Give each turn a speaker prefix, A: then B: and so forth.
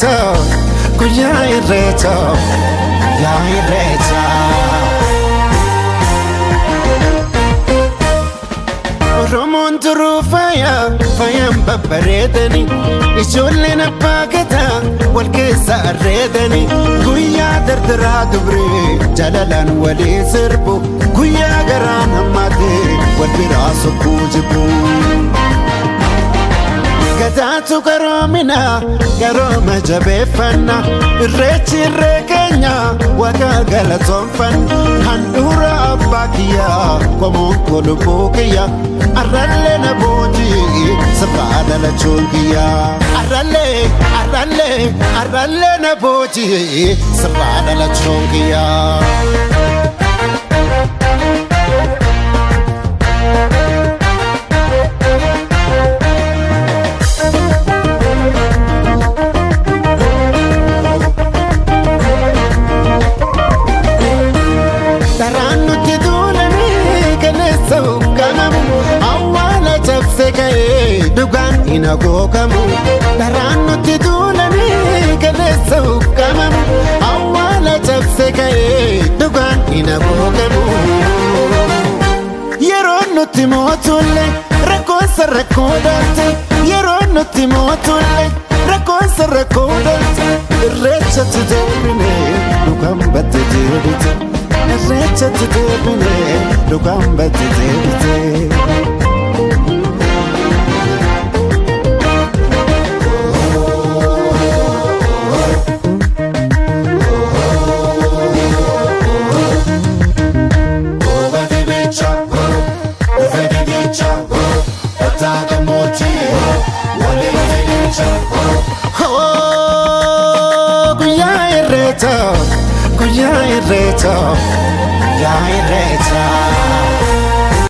A: irreecha guyyaa irreecha guyyaa irreecha. Oromoon turuu faayaan babbareedani ijoolleen abbaa gadaa wal keessa arreedani guyyaa dardaraa dubree jalalaan walii sirbu guyyaa garaan hammaatee wal biraa sokkuu jibbu. Gadaatu garoomina garooma jabeeffanna irreechi irree keenya waaqa galatoonfanna handhuura abbaa kiyyaa qomoon kolubbuu kiyya arrallee na boojii sirraa dhalachuun kiyyaa arrallee na boojii sirraa dhalachuun kiyyaa. Dugaan ina googamu daraan nuti duulanii kaleessa huqqamamu awwaala cabse ka'ee dugaan ina googamu. Yeroo nuti mootullee rakkoonsa rakkoo dhaalte yeroo nuti mootullee rakkoonsa rakkoo dhaalte irreechatti deebinee dhugaan batte deebite irreechatti deebinee dhugaan batte deebite. Guyyaa irreecha guyyaa irreecha.